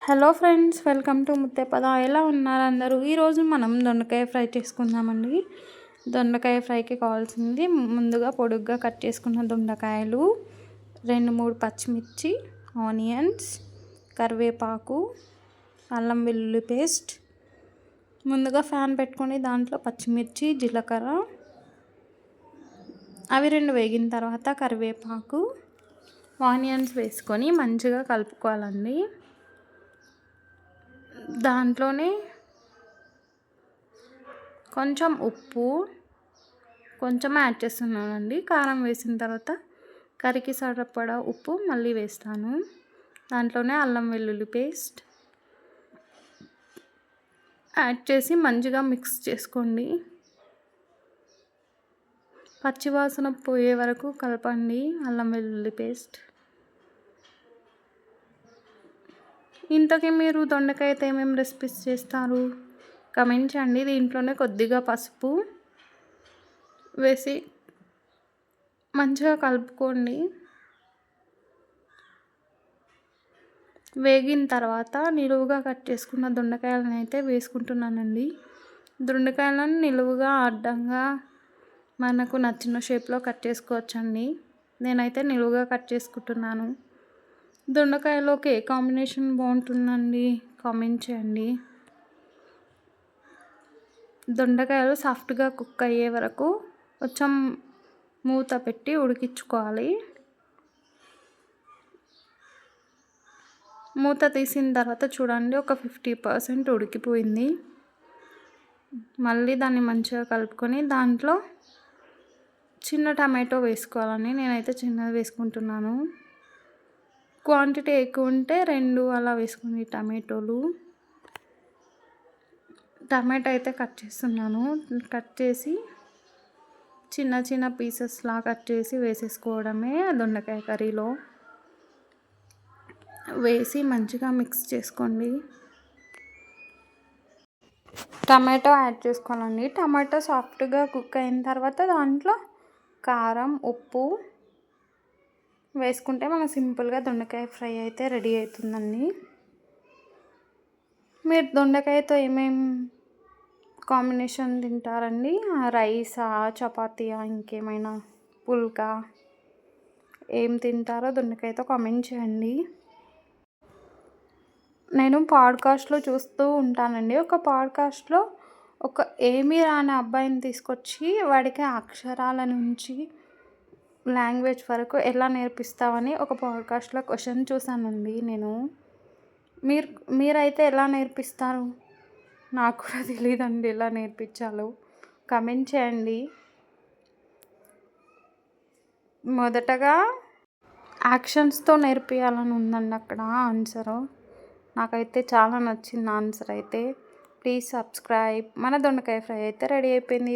Hello friends, welcome to Muttepada. ఎలా ఉన్నారు అందరూ? ఈరోజు మనం దొండకాయ ఫ్రై చేసుకుందామండి. దొండకాయ ఫ్రైకి కావాల్సింది ముందుగా పొడుగ్గా కట్ చేసుకున్న దొండకాయలు, 2-3 పచ్చిమిర్చి, ఆనియన్స్, కరివేపాకు, అల్లం వెల్లుల్లి పేస్ట్. ముందుగా ఫ్యాన్ పెట్టుకొని దాంట్లో పచ్చిమిర్చి, జీలకర్ర అవి 2 వేగిన తర్వాత కరివేపాకు, ఆనియన్స్ వేసుకొని మంచిగా కలుపుకోవాలండి. దాంట్లోనే కొంచెం ఉప్పు కొంచెం యాడ్ చేస్తున్నానండి. కారం వేసిన తర్వాత కర్రీకి సరిపడా ఉప్పు మళ్ళీ వేస్తాను. దాంట్లోనే అల్లం వెల్లుల్లి పేస్ట్ యాడ్ చేసి మంచిగా మిక్స్ చేసుకోండి. పచ్చివాసన పోయే వరకు కలపండి అల్లం వెల్లుల్లి పేస్ట్. ఇంతకీ మీరు దొండకాయతో ఏమేమి రెసిపీస్ చేస్తారు? కమెంట్ చేయండి. దీంట్లోనే కొద్దిగా పసుపు వేసి మంచిగా కలుపుకోండి. వేగిన తర్వాత నిలువుగా కట్ చేసుకున్న దొండకాయలను అయితే వేసుకుంటున్నానండి. దొండకాయలను నిలువుగా, అడ్డంగా మనకు నచ్చిన షేప్లో కట్ చేసుకోవచ్చండి. నేనైతే నిలువుగా కట్ చేసుకుంటున్నాను. దొండకాయలోకి ఏ కాంబినేషన్ బాగుంటుందండి? కామెంట్ చేయండి. దొండకాయలు సాఫ్ట్గా కుక్ అయ్యే వరకు కొంచెం మూత పెట్టి ఉడికించుకోవాలి. మూత తీసిన తర్వాత చూడండి, ఒక 50% ఉడికిపోయింది. మళ్ళీ దాన్ని మంచిగా కలుపుకొని దాంట్లో చిన్న టమాటో వేసుకోవాలని నేనైతే చిన్నది వేసుకుంటున్నాను. క్వాంటిటీ ఎక్కువ ఉంటే 2 అలా వేసుకోండి టమాటోలు. టమాటో అయితే కట్ చేస్తున్నాను. కట్ చేసి చిన్న చిన్న పీసెస్లా కట్ చేసి వేసేసుకోవడమే దొండకాయ కర్రీలో. వేసి మంచిగా మిక్స్ చేసుకోండి. టమాటో యాడ్ చేసుకోవాలండి. టమాటో సాఫ్ట్గా కుక్ అయిన తర్వాత దాంట్లో కారం, ఉప్పు వేసుకుంటే మన సింపుల్గా దొండకాయ ఫ్రై అయితే రెడీ అవుతుందండి. మీరు దొండకాయతో ఏమేమి కాంబినేషన్ తింటారండి? రైసా, చపాతీయా, ఇంకేమైనా పుల్కా, ఏం తింటారో దొండకాయతో కామెంట్ చేయండి. నేను పాడ్కాస్ట్లో చూస్తూ ఉంటానండి. ఒక పాడ్కాస్ట్లో ఒక ఏమీ రాని అబ్బాయిని తీసుకొచ్చి వాడికి అక్షరాల నుంచి లాంగ్వేజ్ వరకు ఎలా నేర్పిస్తావని ఒక పాడ్కాస్ట్లో క్వశ్చన్ చూశానండి నేను. మీరైతే ఎలా నేర్పిస్తారు? నాకు కూడా తెలియదండి ఎలా నేర్పించాలో. కమెంట్ చేయండి. మొదటగా యాక్షన్స్తో నేర్పియాలని ఉందండి అక్కడ ఆన్సరు. నాకైతే చాలా నచ్చింది ఆన్సర్ అయితే. Please subscribe. మన దొండకాయ ఫ్రై అయితే రెడీ అయిపోయింది.